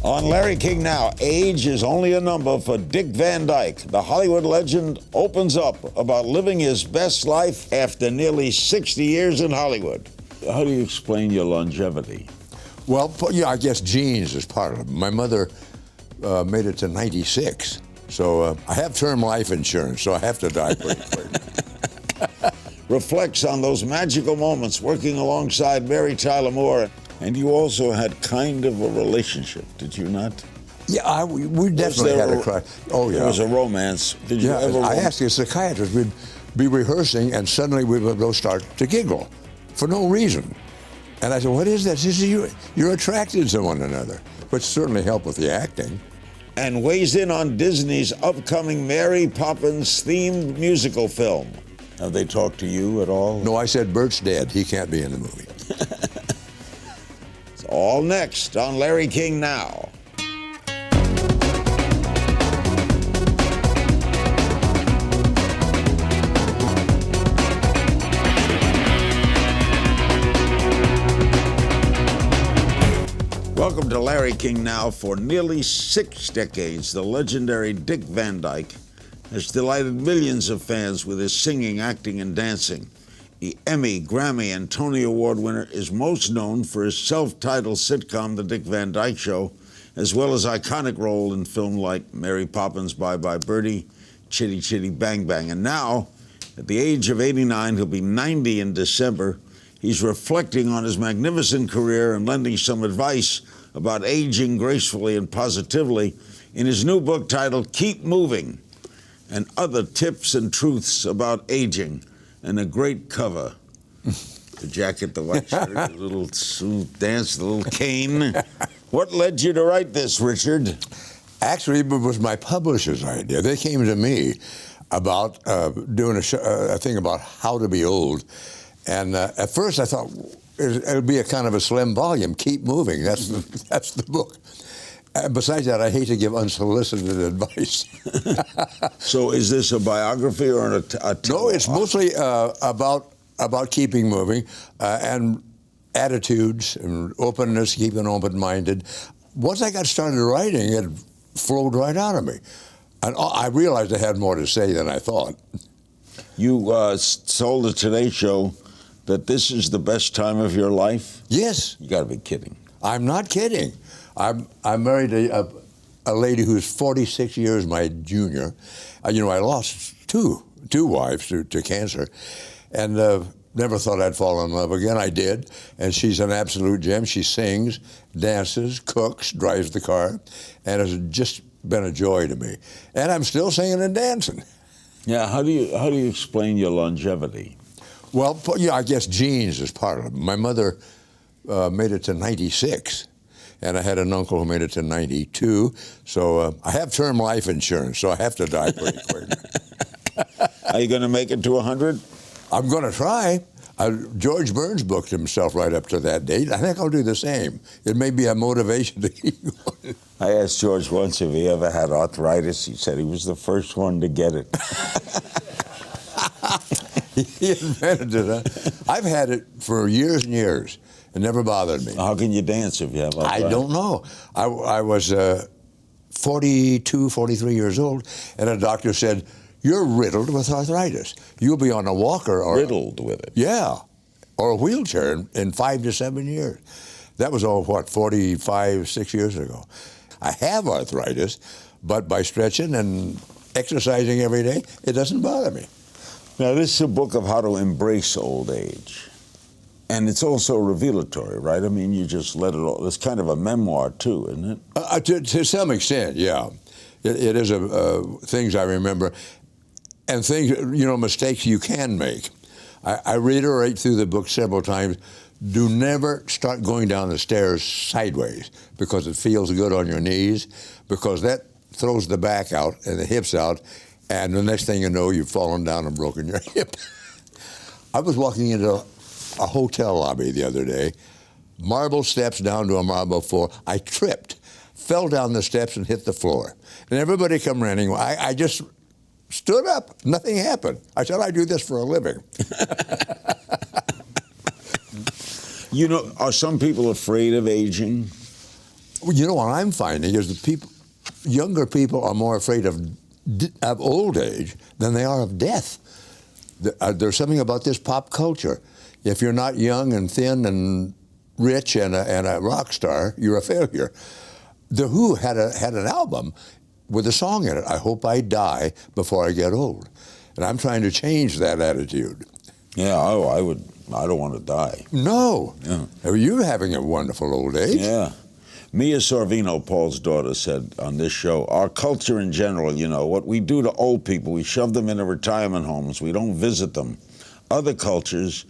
On Larry King Now, age is only a number for Dick Van Dyke. The Hollywood legend opens up about living his best life after nearly 60 years in Hollywood. How do you explain your longevity? Well, yeah, I guess genes is part of it. My mother made it to 96, so I have term life insurance, so I have to die pretty quick. Reflects on those magical moments working alongside Mary Tyler Moore. And you also had kind of a relationship, did you not? Yeah, we definitely had a crush. Oh, yeah. It was a romance. Did you ever? I asked a psychiatrist, we'd be rehearsing, and suddenly we would both start to giggle for no reason. And I said, what is that? She said, you're attracted to one another, which certainly helped with the acting. And weighs in on Disney's upcoming Mary Poppins themed musical film. Have they talked to you at all? No, I said, Bert's dead. He can't be in the movie. It's all next on Larry King Now. Welcome to Larry King Now. For nearly 6 decades, the legendary Dick Van Dyke has delighted millions of fans with his singing, acting, and dancing. The Emmy, Grammy, and Tony Award winner is most known for his self-titled sitcom, The Dick Van Dyke Show, as well as iconic role in film like Mary Poppins, Bye Bye Birdie, Chitty Chitty Bang Bang. And now, at the age of 89, he'll be 90 in December. He's reflecting on his magnificent career and lending some advice about aging gracefully and positively in his new book titled Keep Moving, and other tips and truths about aging. And a great cover. The jacket, the white shirt, the little suit dance, the little cane. What led you to write this, Richard? Actually, it was my publisher's idea. They came to me about doing a thing about how to be old. And at first I thought it would be a kind of a slim volume. Keep moving. That's the book. Besides that, I hate to give unsolicited advice. So is this a biography or a No, it's mostly about keeping moving and attitudes and openness, keeping open-minded. Once I got started writing, it flowed right out of me. And I realized I had more to say than I thought. You told the Today Show that this is the best time of your life? Yes. You got to be kidding. I'm not kidding. I'm married to a lady who's 46 years my junior. I lost two wives to cancer, and never thought I'd fall in love again. I did, and she's an absolute gem. She sings, dances, cooks, drives the car, and has just been a joy to me. And I'm still singing and dancing. Yeah, how do you explain your longevity? Well, yeah, I guess genes is part of it. My mother made it to 96. And I had an uncle who made it to 92. So I have term life insurance, so I have to die pretty quick. Are you going to make it to 100? I'm going to try. George Burns booked himself right up to that date. I think I'll do the same. It may be a motivation to keep going. I asked George once if he ever had arthritis. He said he was the first one to get it. He invented it, huh? I've had it for years and years. It never bothered me. How can you dance if you have arthritis? I don't know. I was 42, 43 years old, and a doctor said, you're riddled with arthritis. You'll be on a walker. Or riddled with it? Yeah, or a wheelchair in 5 to 7 years. That was all, 45, 6 years ago. I have arthritis, but by stretching and exercising every day, it doesn't bother me. Now, this is a book of how to embrace old age. And it's also revelatory, right? I mean, you just let it all. It's kind of a memoir, too, isn't it? To some extent, yeah. It is things I remember and things, mistakes you can make. I reiterate through the book several times, do never start going down the stairs sideways because it feels good on your knees, because that throws the back out and the hips out, and the next thing you know, you've fallen down and broken your hip. I was walking into a hotel lobby the other day, marble steps down to a marble floor. I tripped, fell down the steps and hit the floor. And everybody come running. I just stood up. Nothing happened. I said, I do this for a living. Are some people afraid of aging? You know what I'm finding is younger people are more afraid of old age than they are of death. There's something about this pop culture. If you're not young and thin and rich and a rock star, you're a failure. The Who had an album with a song in it, I Hope I Die Before I Get Old. And I'm trying to change that attitude. Yeah, I don't want to die. No. Yeah. You're having a wonderful old age. Yeah. Mia Sorvino, Paul's daughter, said on this show, our culture in general, you know, what we do to old people, we shove them into retirement homes. We don't visit them. Other cultures,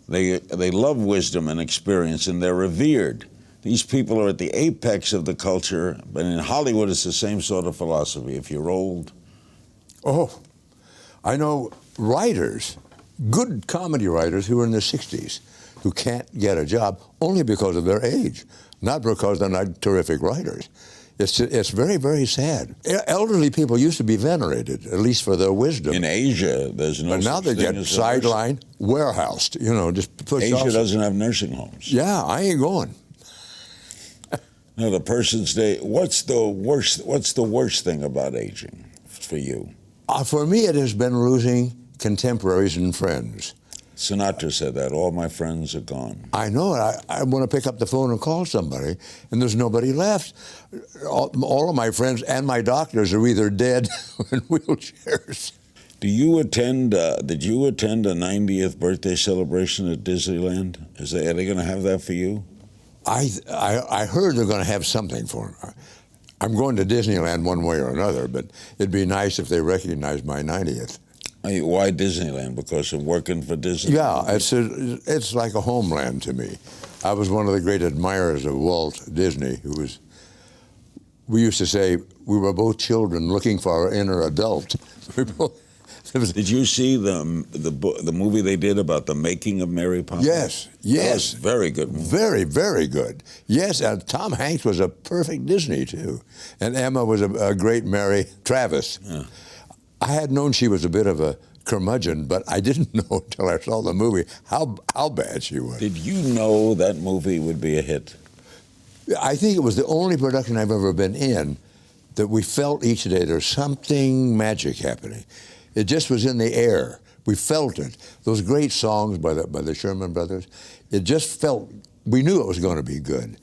they love wisdom and experience, and they're revered. These people are at the apex of the culture, but in Hollywood, it's the same sort of philosophy. If you're old... Oh, I know writers, good comedy writers who are in their 60s, who can't get a job only because of their age, not because they're not terrific writers. It's very, very sad. Elderly people used to be venerated, at least for their wisdom. In Asia, there's no But now they get sidelined, warehoused, you know, just pushed off. Asia doesn't have nursing homes. Yeah, I ain't going. No, the person's day. What's the worst thing about aging for you? For me, it has been losing contemporaries and friends. Sinatra said that. All my friends are gone. I know it. I want to pick up the phone and call somebody, and there's nobody left. All of my friends and my doctors are either dead or in wheelchairs. Did you attend a 90th birthday celebration at Disneyland? Are they going to have that for you? I heard they're going to have something for him. I'm going to Disneyland one way or another, but it'd be nice if they recognized my 90th. Why Disneyland? Because of working for Disney? Yeah, it's like a homeland to me. I was one of the great admirers of Walt Disney, we used to say we were both children looking for our inner adult. Did you see the movie they did about the making of Mary Poppins? Yes. That was very good movie. Very, very good. Yes, and Tom Hanks was a perfect Disney, too. And Emma was a great Mary Travis. Yeah. I had known she was a bit of a curmudgeon, but I didn't know until I saw the movie how bad she was. Did you know that movie would be a hit? I think it was the only production I've ever been in that we felt each day there's something magic happening. It just was in the air. We felt it. Those great songs by the Sherman Brothers, it just felt, we knew it was going to be good.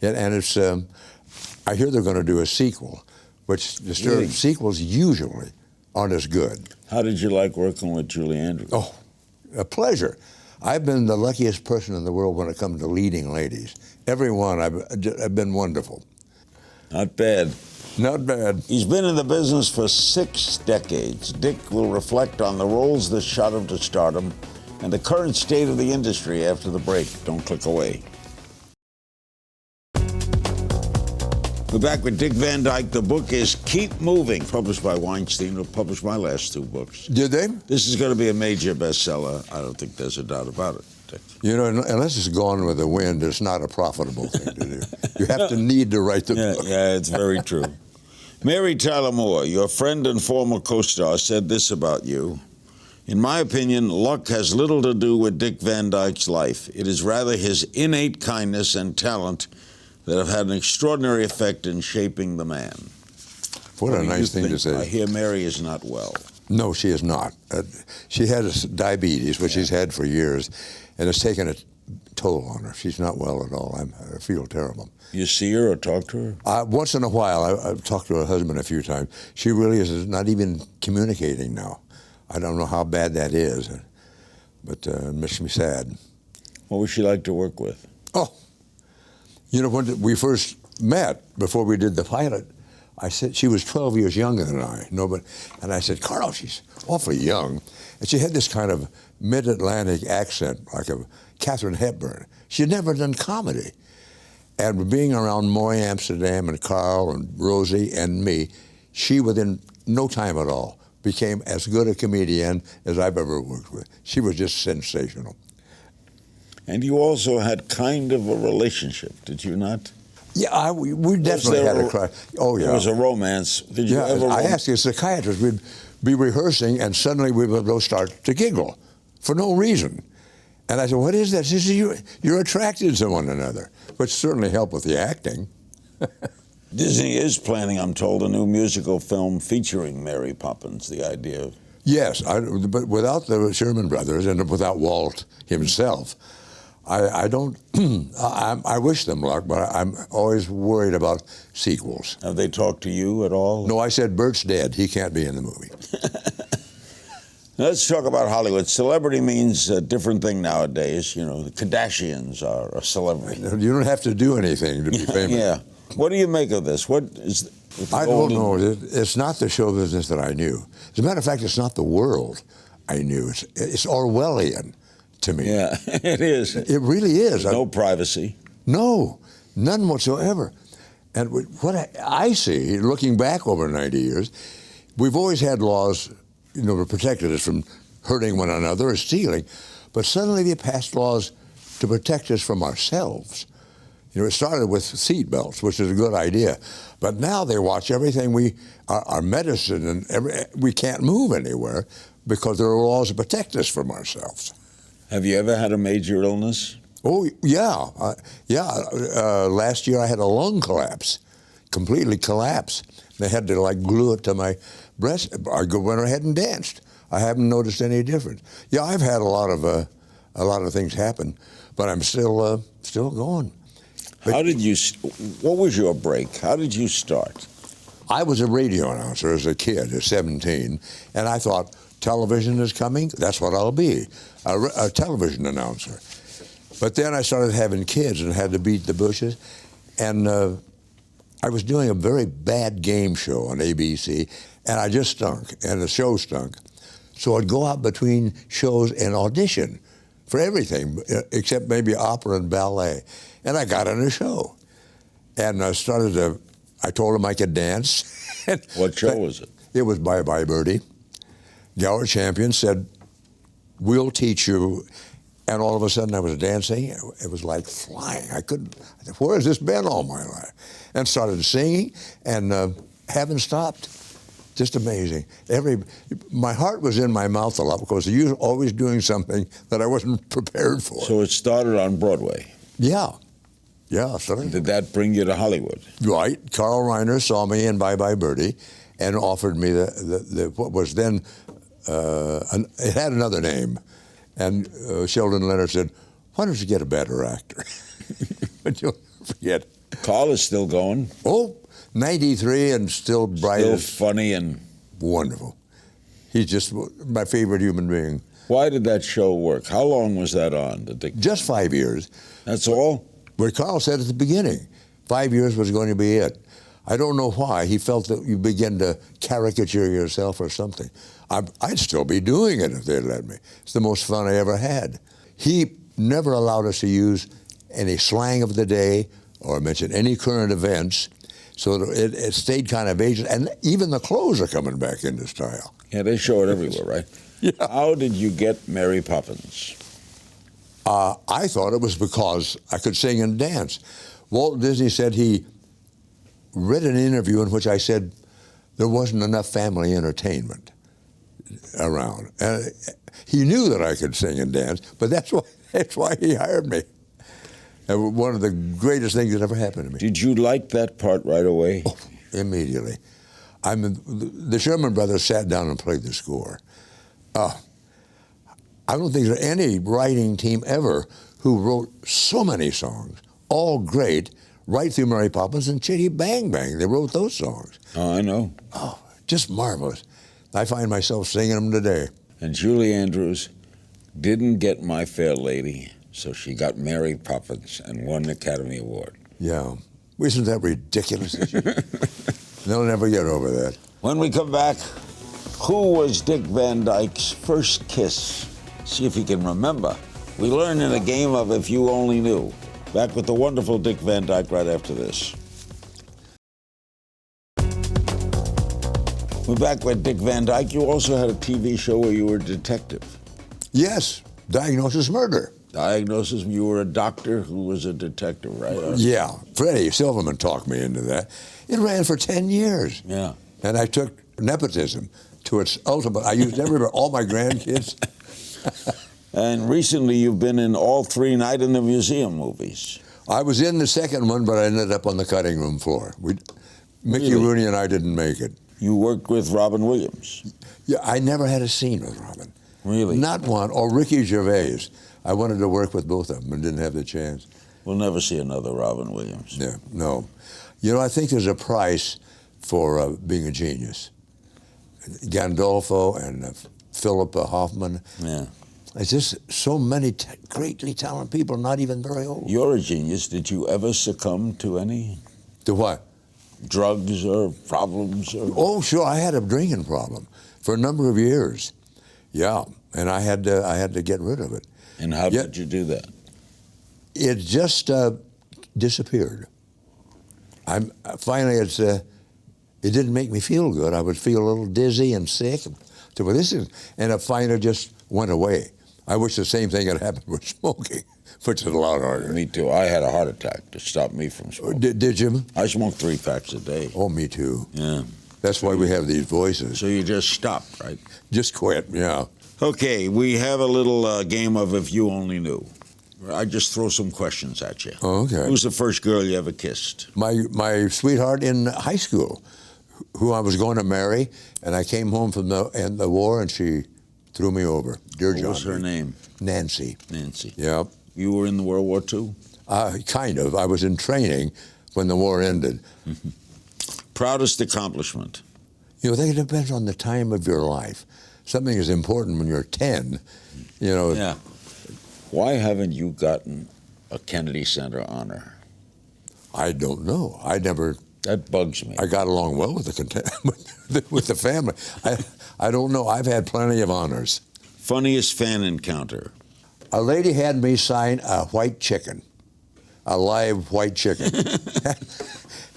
And it's, I hear they're going to do a sequel, which the sequels usually aren't as good. How did you like working with Julie Andrews? Oh, a pleasure. I've been the luckiest person in the world when it comes to leading ladies. Everyone, I've been wonderful. Not bad. Not bad. He's been in the business for 6 decades. Dick will reflect on the roles that shot him to stardom and the current state of the industry after the break. Don't click away. We're back with Dick Van Dyke. The book is Keep Moving, published by Weinstein, who published my last 2 books. Did they? This is going to be a major bestseller. I don't think there's a doubt about it, Dick. You know, unless it's Gone with the Wind, it's not a profitable thing to do. You have to need to write the book. Yeah, it's very true. Mary Tyler Moore, your friend and former co-star, said this about you. In my opinion, luck has little to do with Dick Van Dyke's life. It is rather his innate kindness and talent that have had an extraordinary effect in shaping the man. What a nice thing to say. I hear Mary is not well. No, she is not. She has diabetes, which she's had for years, and it's taken a toll on her. She's not well at all. I feel terrible. You see her or talk to her? Once in a while. I've talked to her husband a few times. She really is not even communicating now. I don't know how bad that is, but it makes me sad. What would she like to work with? Oh, you know, when we first met, before we did the pilot, I said, she was 12 years younger than I. And I said, Carl, she's awfully young. And she had this kind of mid-Atlantic accent, like a Katharine Hepburn. She had never done comedy. And being around Moy Amsterdam and Carl and Rosie and me, she, within no time at all, became as good a comedian as I've ever worked with. She was just sensational. And you also had kind of a relationship, did you not? Yeah, we definitely had a crush. Oh, yeah. There was a romance. Did you ever? I asked a psychiatrist, we'd be rehearsing, and suddenly we would both start to giggle for no reason. And I said, what is that? She said, you're attracted to one another, which certainly helped with the acting. Disney is planning, I'm told, a new musical film featuring Mary Poppins, the idea of... Yes, but without the Sherman Brothers and without Walt himself, I don't. I wish them luck, but I'm always worried about sequels. Have they talked to you at all? No, I said Bert's dead. He can't be in the movie. Let's talk about Hollywood. Celebrity means a different thing nowadays. You know, the Kardashians are a celebrity. You don't have to do anything to be famous. Yeah. What do you make of this? What is... I don't know. It's not the show business that I knew. As a matter of fact, it's not the world I knew. It's Orwellian to me. Yeah, it is. It really is. No privacy. No, none whatsoever. And what I see, looking back over 90 years, we've always had laws, you know, that protected us from hurting one another or stealing, but suddenly they passed laws to protect us from ourselves. You know, it started with seat belts, which is a good idea, but now they watch everything our medicine, and we can't move anywhere because there are laws to protect us from ourselves. Have you ever had a major illness? Oh, yeah. Last year I had a lung collapse, completely collapse. They had to like glue it to my breast. I went ahead and danced. I haven't noticed any difference. Yeah, I've had a lot of things happen, but I'm still going. But how did you? What was your break? How did you start? I was a radio announcer as a kid, at 17, and I thought television is coming. That's what I'll be, a television announcer. But then I started having kids and had to beat the bushes, and I was doing a very bad game show on ABC, and I just stunk, and the show stunk. So I'd go out between shows and audition for everything, except maybe opera and ballet. And I got on a show. And I told him I could dance. What show was it? It was Bye Bye Birdie. Gower Champion said, "We'll teach you." And all of a sudden I was dancing. It was like flying. I said, where has this been all my life? And started singing and haven't stopped. Just amazing. My heart was in my mouth a lot because you're always doing something that I wasn't prepared for. So it started on Broadway. Yeah. Yeah, certainly. Did that bring you to Hollywood? Right. Carl Reiner saw me in Bye Bye Birdie and offered me what was then, it had another name. And Sheldon Leonard said, "Why don't you get a better actor?" But you'll forget. Carl is still going. Oh, 93 and still bright. Still funny and... Wonderful. He's just my favorite human being. Why did that show work? How long was that on? Just 5 years. That's all? What Carl said at the beginning. 5 years was going to be it. I don't know why. He felt that you begin to caricature yourself or something. I'd still be doing it if they'd let me. It's the most fun I ever had. He never allowed us to use any slang of the day or mention any current events, so it stayed kind of Asian. And even the clothes are coming back into style. Yeah, they show it everywhere, right? Yeah. How did you get Mary Poppins? I thought it was because I could sing and dance. Walt Disney said he read an interview in which I said there wasn't enough family entertainment around. And he knew that I could sing and dance, but that's why he hired me. And one of the greatest things that ever happened to me. Did you like that part right away? Oh, immediately. The Sherman Brothers sat down and played the score. I don't think there's any writing team ever who wrote so many songs, all great, right through Mary Poppins and Chitty Bang Bang. They wrote those songs. Oh, I know. Oh, just marvelous. I find myself singing them today. And Julie Andrews didn't get My Fair Lady, so she got Mary Poppins and won the Academy Award. Yeah. Isn't that ridiculous? They'll never get over that. When we come back, who was Dick Van Dyke's first kiss? See if he can remember. We learn in a game of If You Only Knew. Back with the wonderful Dick Van Dyke right after this. We're back with Dick Van Dyke. You also had a TV show where you were a detective. Yes, Diagnosis Murder. Diagnosis, you were a doctor who was a detective, right? Yeah, Freddie Silverman talked me into that. It ran for 10 years. Yeah. And I took nepotism to its ultimate. I used all my grandkids. And recently you've been in all 3 Night in the Museum movies. I was in the second one, but I ended up on the cutting room floor. Mickey Really? Rooney and I didn't make it. You worked with Robin Williams. Yeah, I never had a scene with Robin. Really? Not one. Or Ricky Gervais. I wanted to work with both of them and didn't have the chance. We'll never see another Robin Williams. Yeah, no. You know, I think there's a price for being a genius. Gandolfo and Philip Hoffman. Yeah. It's just so many greatly talented people, not even very old. You're a genius. Did you ever succumb to any To what? drugs or problems? Or... Oh, sure. I had a drinking problem for a number of years. Yeah, and I had to get rid of it. And how did you do that? It just disappeared. Finally, it didn't make me feel good. I would feel a little dizzy and sick. So, well, and it finally just went away. I wish the same thing had happened with smoking, which is a lot harder. Me too. I had a heart attack to stop me from smoking. Did you? I smoked 3 packs a day. Oh, me too. Yeah. That's why we have these voices. So you just stopped, right? Just quit, yeah. Okay, we have a little game of If You Only Knew. I just throw some questions at you. Oh, okay. Who's the first girl you ever kissed? My sweetheart in high school, who I was going to marry, and I came home from the war, and she threw me over. Dear John. What was her name? Nancy. Nancy. Yeah. You were in the World War II? Kind of. I was in training when the war ended. Proudest accomplishment? You know, I think it depends on the time of your life. Something is important when you're 10. You know. Yeah. Why haven't you gotten a Kennedy Center honor? I don't know. I never. That bugs me. I got along well with with the family. I don't know. I've had plenty of honors. Funniest fan encounter? A lady had me sign a white chicken, a live white chicken.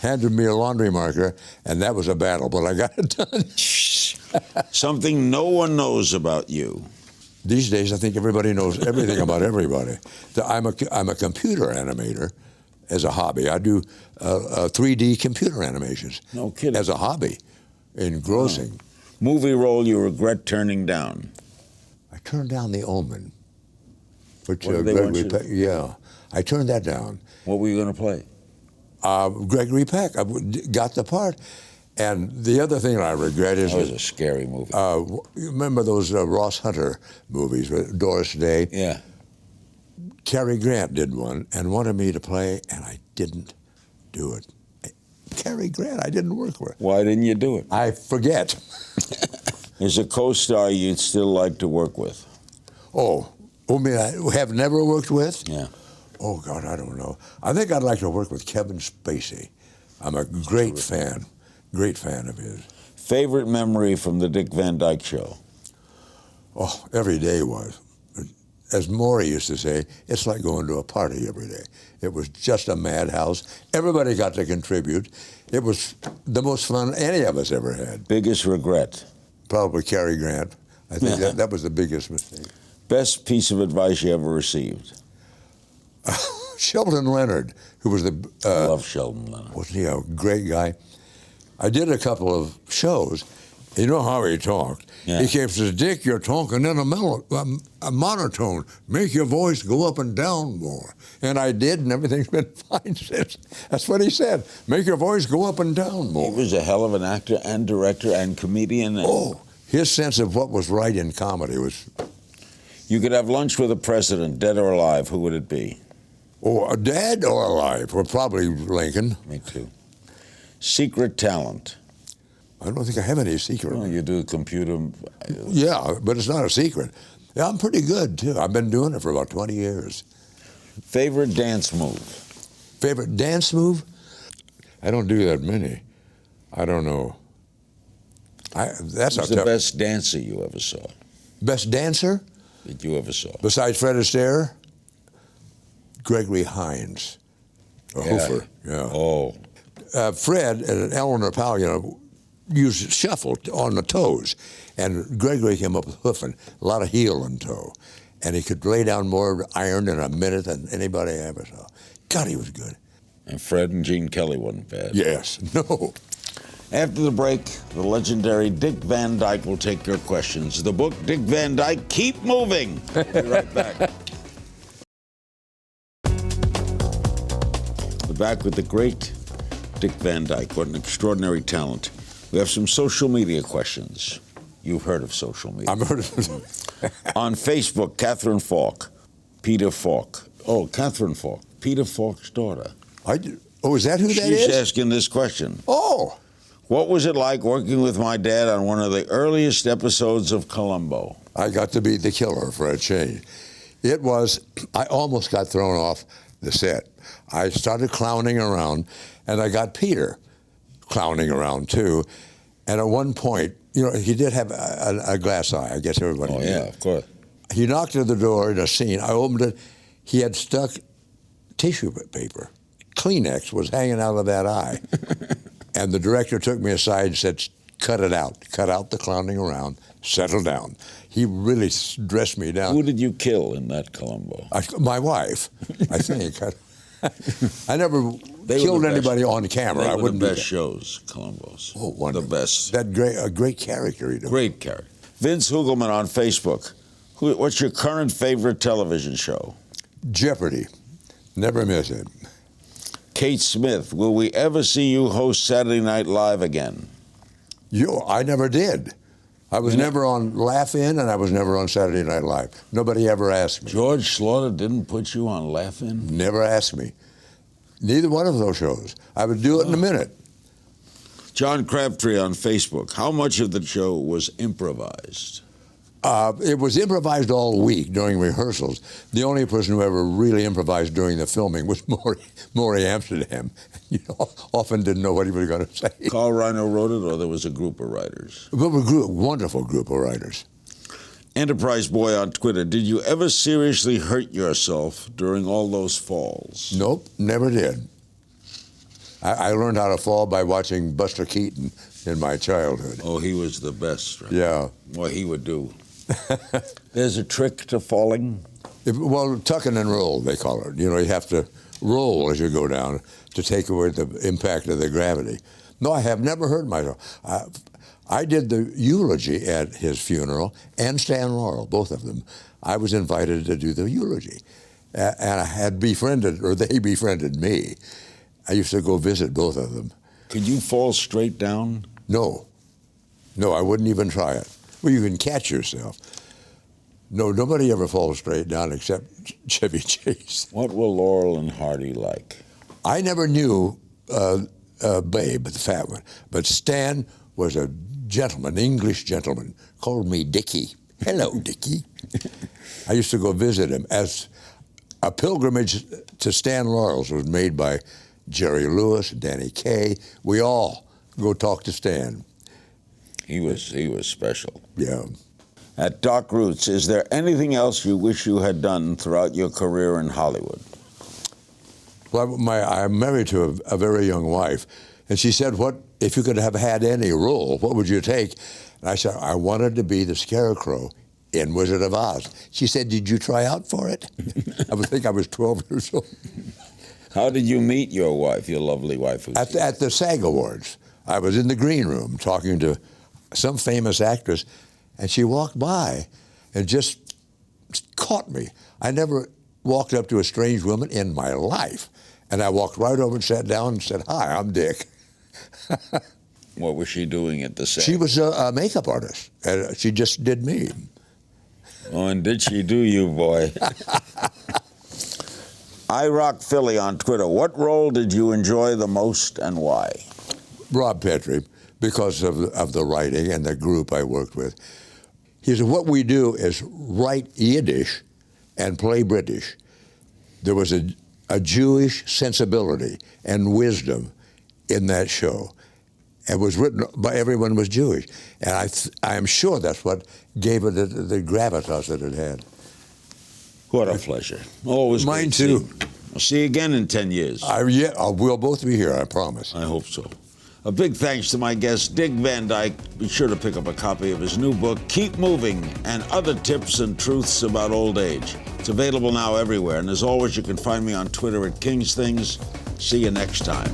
Handed me a laundry marker, and that was a battle, but I got it done. Something no one knows about you? These days, I think everybody knows everything about everybody. I'm a computer animator as a hobby. I do 3D computer animations. No kidding. As a hobby, engrossing. Oh. Movie role you regret turning down? I turned down The Omen. Which, What did they want you to do? Yeah, I turned that down. What were you going to play? Gregory Peck. I got the part. And the other thing I regret is... That was a scary movie. You remember those Ross Hunter movies with Doris Day? Yeah. Cary Grant did one and wanted me to play, and I didn't do it. Cary Grant, I didn't work with. Why didn't you do it? I forget. There's a co-star you'd still like to work with? Oh, whom I have never worked with? Yeah. Oh, God, I don't know. I think I'd like to work with Kevin Spacey. I'm a great fan of his. Favorite memory from the Dick Van Dyke Show? Oh, every day was. As Maury used to say, it's like going to a party every day. It was just a madhouse. Everybody got to contribute. It was the most fun any of us ever had. Biggest regret? Probably Cary Grant. I think that was the biggest mistake. Best piece of advice you ever received? Sheldon Leonard, who was the... I love Sheldon Leonard. Wasn't he a great guy? I did a couple of shows. You know how he talked. Yeah. He came and says, Dick, you're talking in a monotone. Make your voice go up and down more. And I did, and everything's been fine since. That's what he said. Make your voice go up and down more. He was a hell of an actor and director and comedian. And his sense of what was right in comedy was... You could have lunch with a president, dead or alive. Who would it be? Or dead or alive. Well, probably Lincoln. Me too. Secret talent? I don't think I have any secret. Well, you do computer. Yeah, but it's not a secret. Yeah, I'm pretty good, too. I've been doing it for about 20 years. Favorite dance move? Favorite dance move? I don't do that many. I don't know. That's Who's the best dancer you ever saw? Best dancer? That you ever saw? Besides Fred Astaire? Gregory Hines. Hofer. Yeah. Oh. Fred and Eleanor Powell, used shuffle on the toes. And Gregory came up with hoofing, a lot of heel and toe. And he could lay down more iron in a minute than anybody I ever saw. God, he was good. And Fred and Gene Kelly wasn't bad. Yes. No. After the break, the legendary Dick Van Dyke will take your questions. The book, Dick Van Dyke, Keep Moving. We'll be right back. We're back with the great Dick Van Dyke. What an extraordinary talent. We have some social media questions. You've heard of social media. I've heard of it. On Facebook, Catherine Falk, Peter Falk. Oh, Catherine Falk, Peter Falk's daughter. Oh, is that who that is? She's asking this question. Oh. What was it like working with my dad on one of the earliest episodes of Columbo? I got to be the killer for a change. It was, I almost got thrown off the set. I started clowning around, and I got Peter clowning around too. And at one point, he did have a glass eye. I guess everybody knew. Yeah, of course. He knocked at the door in a scene. I opened it. He had stuck tissue paper. Kleenex was hanging out of that eye. And the director took me aside and said, cut it out. Cut out the clowning around. Settle down. He really dressed me down. Who did you kill in that Columbo? My wife, I think. I never killed anybody on camera. They I were wouldn't the do best that. shows, Columbos. Oh, wonderful. The best. A great character he did. Great character. Vince Hugelman on Facebook. What's your current favorite television show? Jeopardy. Never miss it. Kate Smith, will we ever see you host Saturday Night Live again? I never did. I was never on Laugh-In, and I was never on Saturday Night Live. Nobody ever asked me. George Slaughter didn't put you on Laugh-In? Never asked me. Neither one of those shows. I would do it in a minute. John Crabtree on Facebook. How much of the show was improvised? It was improvised all week during rehearsals. The only person who ever really improvised during the filming was Maury Amsterdam. Often didn't know what he was going to say. Carl Reiner wrote it, or there was a group of writers? A wonderful group of writers. Enterprise Boy on Twitter. Did you ever seriously hurt yourself during all those falls? Nope, never did. I learned how to fall by watching Buster Keaton in my childhood. Oh, he was the best, right? Yeah. What he would do. There's a trick to falling? Tucking and roll, they call it. You have to roll as you go down to take away the impact of the gravity. No, I have never hurt myself. I did the eulogy at his funeral and Stan Laurel, both of them. I was invited to do the eulogy. And I had befriended, or they befriended me. I used to go visit both of them. Could you fall straight down? No, I wouldn't even try it. Well, you can catch yourself. No, nobody ever falls straight down except Chevy Chase. What were Laurel and Hardy like? I never knew Babe, the fat one, but Stan was a gentleman, English gentleman, called me Dickie. Hello, Dickie. I used to go visit him. As a pilgrimage to Stan Laurel's was made by Jerry Lewis, Danny Kaye. We all go talk to Stan. He was special. Yeah. At Dark Roots, is there anything else you wish you had done throughout your career in Hollywood? Well, I'm married to a very young wife, and she said, "What if you could have had any role? What would you take?" And I said, "I wanted to be the Scarecrow in Wizard of Oz." She said, "Did you try out for it?" I would think I was 12 years old. How did you meet your wife, your lovely wife? At the SAG Awards. I was in the green room talking to some famous actress, and she walked by and just caught me. I never walked up to a strange woman in my life. And I walked right over and sat down and said, "Hi, I'm Dick." What was she doing at the SAG? She was a makeup artist, and she just did me. Oh, and did she do you, boy? I Rock Philly on Twitter. What role did you enjoy the most and why? Rob Petrie, because of the writing and the group I worked with. He said, what we do is write Yiddish and play British. There was a Jewish sensibility and wisdom in that show. It was written by everyone who was Jewish. And I am sure that's what gave it the gravitas that it had. What a pleasure. Always Mine great too. seeing you. I'll see you again in 10 years. We'll both be here, I promise. I hope so. A big thanks to my guest, Dick Van Dyke. Be sure to pick up a copy of his new book, Keep Moving, and Other Tips and Truths About Old Age. It's available now everywhere. And as always, you can find me on Twitter at King's Things. See you next time.